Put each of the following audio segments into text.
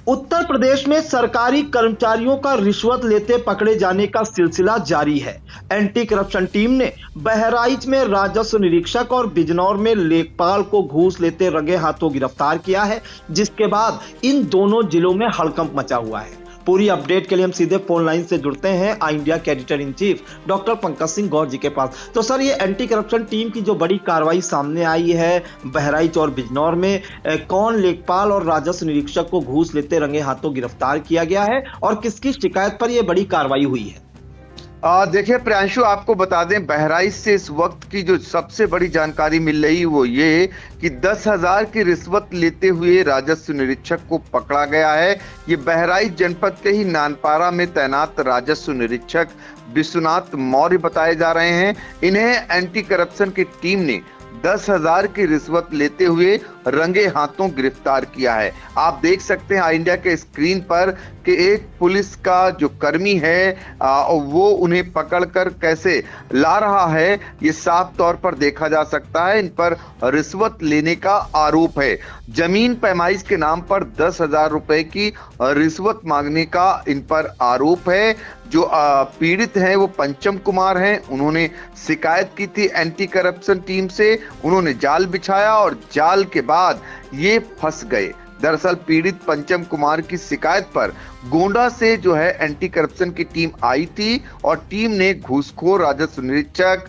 उत्तर प्रदेश में सरकारी कर्मचारियों का रिश्वत लेते पकड़े जाने का सिलसिला जारी है। एंटी करप्शन टीम ने बहराइच में राजस्व निरीक्षक और बिजनौर में लेखपाल को घूस लेते रंगे हाथों गिरफ्तार किया है, जिसके बाद इन दोनों जिलों में हड़कंप मचा हुआ है। पूरी अपडेट के लिए हम सीधे फोन लाइन से जुड़ते हैं आई इंडिया के editor in chief doctor Pankaj Singh Gaur ji के पास। तो सर, ये एंटी करप्शन टीम की जो बड़ी कार्रवाई सामने आई है बहराइच और बिजनौर में, कौन लेखपाल और राजस्व निरीक्षक को घूस लेते रंगे हाथों गिरफ्तार किया गया है और किसकी शिकायत पर यह बड़ी कार्रवाई हुई है? देखिए प्रियांशु, आपको बता दें बहराइच से इस वक्त की जो सबसे बड़ी जानकारी मिल रही वो ये कि 10,000 की रिश्वत लेते हुए राजस्व निरीक्षक को पकड़ा गया है। ये बहराइच जनपद के ही नानपारा में तैनात राजस्व निरीक्षक विश्वनाथ मौर्य बताए जा रहे हैं। इन्हें एंटी करप्शन की टीम ने 10,000 की रिश्वत लेते हुए रंगे हाथों गिरफ्तार किया है। आप देख सकते हैं आई इंडिया के स्क्रीन पर कि एक पुलिस का जो कर्मी है वो उन्हें पकड़कर कैसे ला रहा है, ये साफ तौर पर देखा जा सकता है। इन पर रिश्वत लेने का आरोप है। जमीन पैमाइश के नाम पर 10,000 रुपए की रिश्वत मांगने का इन पर आरोप है। जो पीड़ित हैं वो पंचम कुमार हैं। उन्होंने शिकायत की थी एंटी करप्शन टीम से, उन्होंने जाल बिछाया और जाल के बाद ये फंस गए। दरअसल पीड़ित पंचम कुमार की शिकायत पर गोंडा से जो है एंटी करप्शन की टीम आई थी और टीम ने घूसखोर राजस्व निरीक्षक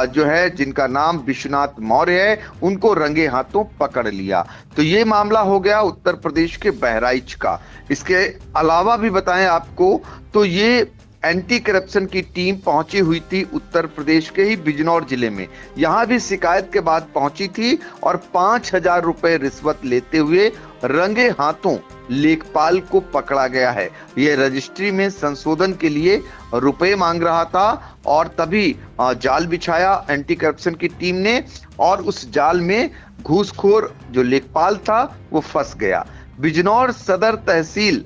जो है जिनका नाम विश्वनाथ मौर्य है, उनको रंगे हाथों पकड़ लिया। तो ये मामला हो गया उत्तर प्रदेश के बहराइच का। इसके अलावा भी बताएं आपको तो ये एंटी करप्शन की टीम पहुंची हुई थी उत्तर प्रदेश के ही बिजनौर जिले में। यहां भी शिकायत के बाद पहुंची थी और 5,000 रुपए रिश्वत लेते हुए रंगे हाथों लेखपाल को पकड़ा गया है। यह रजिस्ट्री में संशोधन के लिए रुपए मांग रहा था और तभी जाल बिछाया एंटी करप्शन की टीम ने और उस जाल में घूसखोर जो लेखपाल था वो फंस गया। बिजनौर सदर तहसील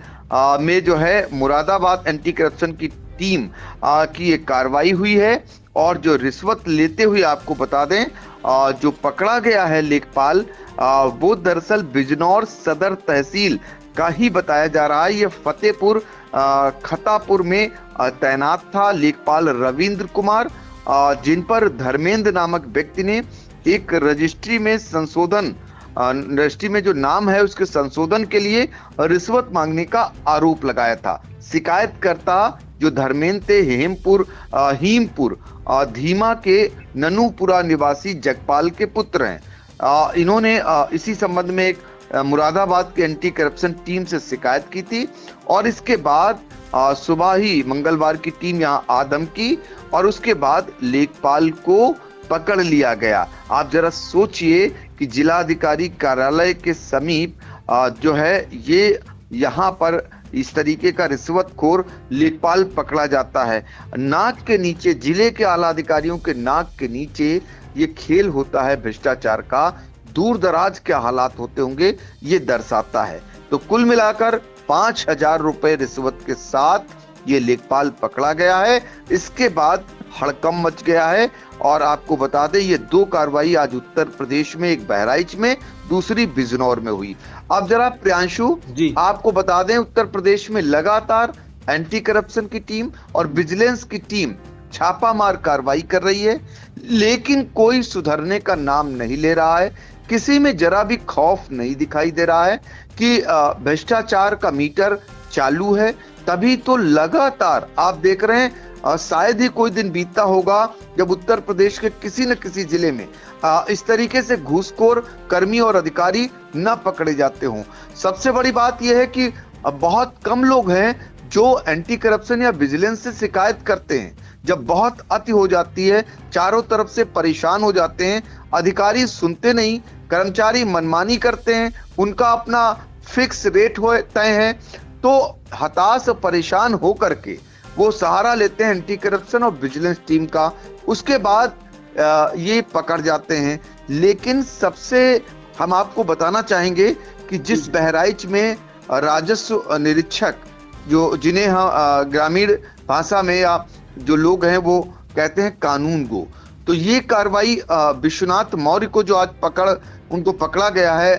में जो है मुरादाबाद एंटी करप्शन की टीम की एक कार्रवाई हुई है और जो रिश्वत लेते हुए आपको बता दें जो पकड़ा गया है लेखपाल वो दरअसल बिजनौर सदर तहसील का ही बताया जा रहा है। ये फतेहपुर खतापुर में तैनात था लेखपाल रविंद्र कुमार, जिन पर धर्मेंद्र नामक व्यक्ति ने एक रजिस्ट्री में संशोधन रजिस्ट्री में जो नाम है उसके संशोधन के लिए रिश्वत मांगने का आरोप लगाया था। शिकायतकर्ता जो धर्मेंद्र थे हीमपुर धीमा के ननूपुरा निवासी जगपाल के पुत्र हैं। इन्होंने इसी संबंध में एक मुरादाबाद के एंटी करप्शन टीम से शिकायत की थी और इसके बाद सुबह ही मंगलवार की टीम यहां आदम की और उसके बाद लेखपाल को पकड़ लिया गया। आप जरा सोचिए कि जिलाधिकारी कार्यालय के समीप जो है ये यहाँ पर इस तरीके का रिश्वतखोर लेखपाल पकड़ा जाता है। नाक के नीचे, जिले के आला अधिकारियों के नाक के नीचे ये खेल होता है भ्रष्टाचार का। दूर दराज के हालात होते होंगे ये दर्शाता है। तो कुल मिलाकर 5,000 रुपए रिश्वत के साथ ये लेखपाल पकड़ा गया है। इसके बाद हड़कंप मच गया है और आपको बता दें ये दो कार्रवाई आज उत्तर प्रदेश में, एक बहराइच में, दूसरी बिजनौर में हुई। अब जरा प्रियांशु जी आपको बता दें उत्तर प्रदेश में लगातार एंटी करप्शन की टीम और विजिलेंस की टीम छापामार कार्रवाई कर रही है, लेकिन कोई सुधरने का नाम नहीं ले रहा है। किसी में जरा भी खौफ नहीं दिखाई दे रहा है कि भ्रष्टाचार का मीटर चालू है। तभी तो लगातार आप देख रहे हैं शायद ही कोई दिन बीतता होगा जब उत्तर प्रदेश के किसी न किसी जिले में इस तरीके से घूसखोर कर्मी और अधिकारी न पकड़े जाते हों। सबसे बड़ी बात यह है कि बहुत कम लोग हैं जो एंटी करप्शन या विजिलेंस से शिकायत करते हैं। जब बहुत अति हो जाती है, चारों तरफ से परेशान हो जाते हैं, अधिकारी सुनते नहीं, कर्मचारी मनमानी करते हैं, उनका अपना फिक्स रेट तय है, तो हताश परेशान होकर के वो सहारा लेते हैं एंटी करप्शन और विजिलेंस टीम का। उसके बाद ये पकड़ जाते हैं। लेकिन सबसे हम आपको बताना चाहेंगे कि जिस बहराइच में राजस्व निरीक्षक जिन्हें हम ग्रामीण भाषा में या जो लोग हैं वो कहते हैं कानून गो, तो ये कार्रवाई विश्वनाथ मौर्य को जो आज उनको पकड़ा गया है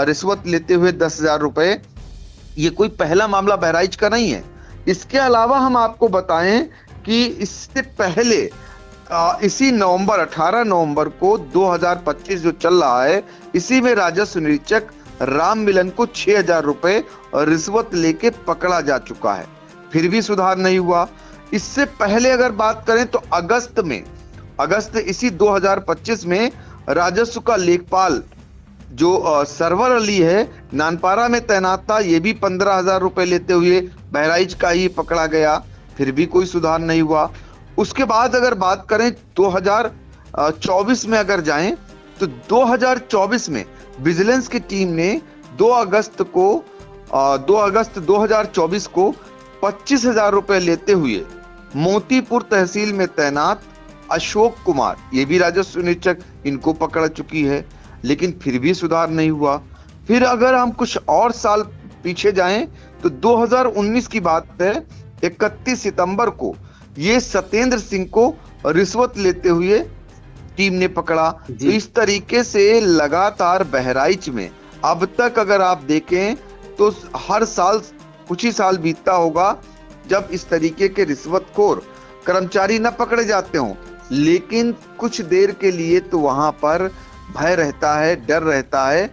रिश्वत लेते हुए 10,000 रुपए, ये कोई पहला मामला बहराइच का नहीं है। इसके अलावा हम आपको बताएं कि इससे पहले इसी नवंबर 18 नवंबर को 2025 जो चल रहा है, इसी में राजस्व निरीक्षक राम मिलन को 6,000 रुपए रिश्वत लेके पकड़ा जा चुका है, फिर भी सुधार नहीं हुआ। इससे पहले अगर बात करें तो अगस्त इसी 2025 में राजस्व का लेखपाल जो सरवर अली है, नानपारा में तैनात था, ये भी 15,000 रुपए लेते हुए बहराइच का ही पकड़ा गया, फिर भी कोई सुधार नहीं हुआ। उसके बाद अगर बात करें 2024 में अगर जाएं तो 2024 में विजिलेंस की टीम ने 2 अगस्त 2024 को 25,000 रुपए लेते हुए मोतीपुर तहसील में तैनात अशोक कुमार, ये भी राजस्व निरीक्षक, इनको पकड़ चुकी है, लेकिन फिर भी सुधार नहीं हुआ। फिर अगर हम कुछ और साल पीछे जाएं तो 2019 की बात है, 31 सितंबर को ये सत्येंद्र सिंह को रिश्वत लेते हुए टीम ने पकड़ा। तो इस तरीके से लगातार बहराइच में अब तक अगर आप देखें तो हर साल कुछ ही साल बीतता होगा जब इस तरीके के रिश्वतखोर कर्मचारी न पकड़े जाते हों, लेकिन कुछ देर के लिए तो वहां पर भय रहता है, डर रहता है,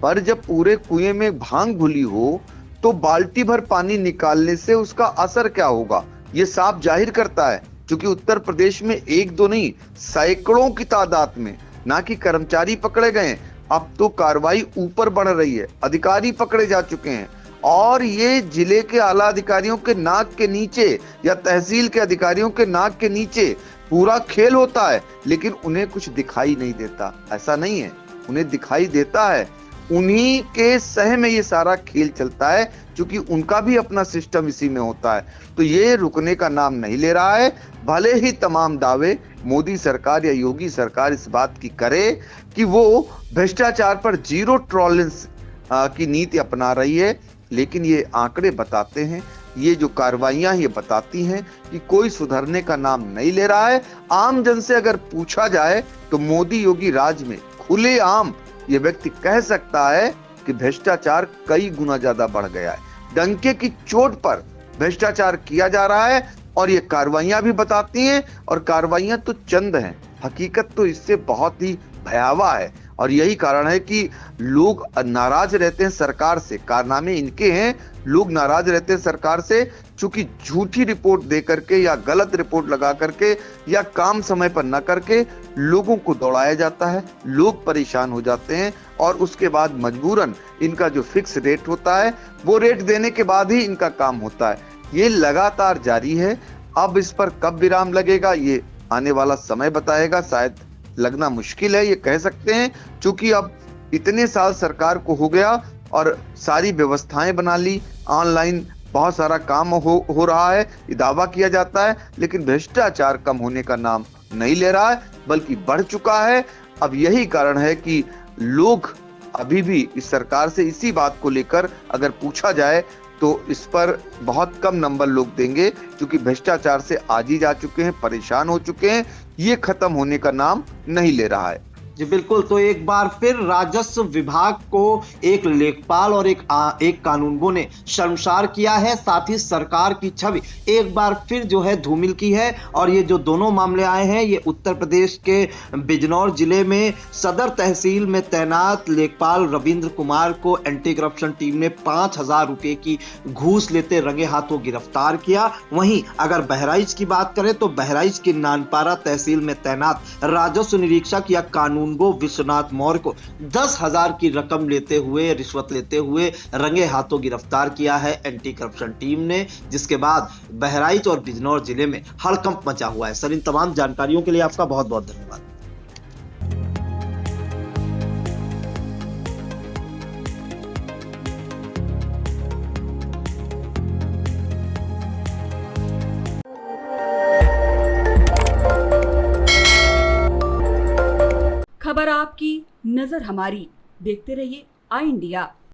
पर जब पूरे कुएं में भांग घुली हो तो बाल्टी भर पानी निकालने से उसका असर क्या होगा, ये साफ जाहिर करता है। क्योंकि उत्तर प्रदेश में एक दो नहीं, सैकड़ों की तादाद में ना कि कर्मचारी पकड़े गए, अब तो कार्रवाई ऊपर बढ़ रही है, अधिकारी पकड़े जा चुके हैं, और ये जिले के आला अधिकारियों के नाक के नीचे या तहसील के अधिकारियों के नाक के नीचे पूरा खेल होता है, लेकिन उन्हें कुछ दिखाई नहीं देता। ऐसा नहीं है, उन्हें दिखाई देता है, उन्हीं के सह में ये सारा खेल चलता है, क्योंकि उनका भी अपना सिस्टम इसी में होता है। तो ये रुकने का नाम नहीं ले रहा है, भले ही तमाम दावे मोदी सरकार या योगी सरकार इस बात की करे कि वो भ्रष्टाचार पर जीरो टॉलरेंस की नीति अपना रही है, लेकिन ये आंकड़े बताते हैं, ये जो कार्रवाइयां ये बताती हैं कि कोई सुधरने का नाम नहीं ले रहा है। आम जन से अगर पूछा जाए तो मोदी योगी राज में खुलेआम ये व्यक्ति कह सकता है कि भ्रष्टाचार कई गुना ज्यादा बढ़ गया है, डंके की चोट पर भ्रष्टाचार किया जा रहा है, और ये कार्रवाइयां भी बताती हैं, और कार्रवाइयां तो चंद हैं, हकीकत तो इससे बहुत ही भयावह है। और यही कारण है कि लोग नाराज रहते हैं सरकार से, कारनामे इनके हैं, लोग नाराज रहते हैं सरकार से, चूंकि झूठी रिपोर्ट दे करके या गलत रिपोर्ट लगा करके या काम समय पर न करके लोगों को दौड़ाया जाता है, लोग परेशान हो जाते हैं, और उसके बाद मजबूरन इनका जो फिक्स रेट होता है वो रेट देने के बाद ही इनका काम होता है। ये लगातार जारी है। अब इस पर कब विराम लगेगा ये आने वाला समय बताएगा, शायद लगना मुश्किल है, ये कह सकते हैं, क्योंकि अब इतने साल सरकार को हो गया और सारी व्यवस्थाएं बना ली, ऑनलाइन बहुत सारा काम हो रहा है, ये दावा किया जाता है, लेकिन भ्रष्टाचार कम होने का नाम नहीं ले रहा है, बल्कि बढ़ चुका है। अब यही कारण है कि लोग अभी भी इस सरकार से इसी बात को लेकर अगर पूछा जाए तो इस पर बहुत कम नंबर लोग देंगे, क्योंकि भ्रष्टाचार से आज ही जा चुके हैं, परेशान हो चुके हैं, ये खत्म होने का नाम नहीं ले रहा है। जी बिल्कुल। तो एक बार फिर राजस्व विभाग को एक लेखपाल और एक कानूनगो ने शर्मसार किया है, साथ ही सरकार की छवि एक बार फिर जो है धूमिल की है। और ये जो दोनों मामले आए हैं ये उत्तर प्रदेश के बिजनौर जिले में सदर तहसील में तैनात लेखपाल रविंद्र कुमार को एंटी करप्शन टीम ने 5,000 रुपए की घूस लेते रंगे हाथों गिरफ्तार किया। वहीं अगर बहराइच की बात करें तो बहराइच के नानपारा तहसील में तैनात राजस्व निरीक्षक या कानूनगो विश्वनाथ मौर्य को 10,000 की रकम रिश्वत लेते हुए रंगे हाथों गिरफ्तार किया है एंटी करप्शन टीम ने, जिसके बाद बहराइच और बिजनौर जिले में हड़कंप मचा हुआ है। सर, इन तमाम जानकारियों के लिए आपका बहुत बहुत धन्यवाद। खबर आपकी, नजर हमारी। देखते रहिए आई इंडिया।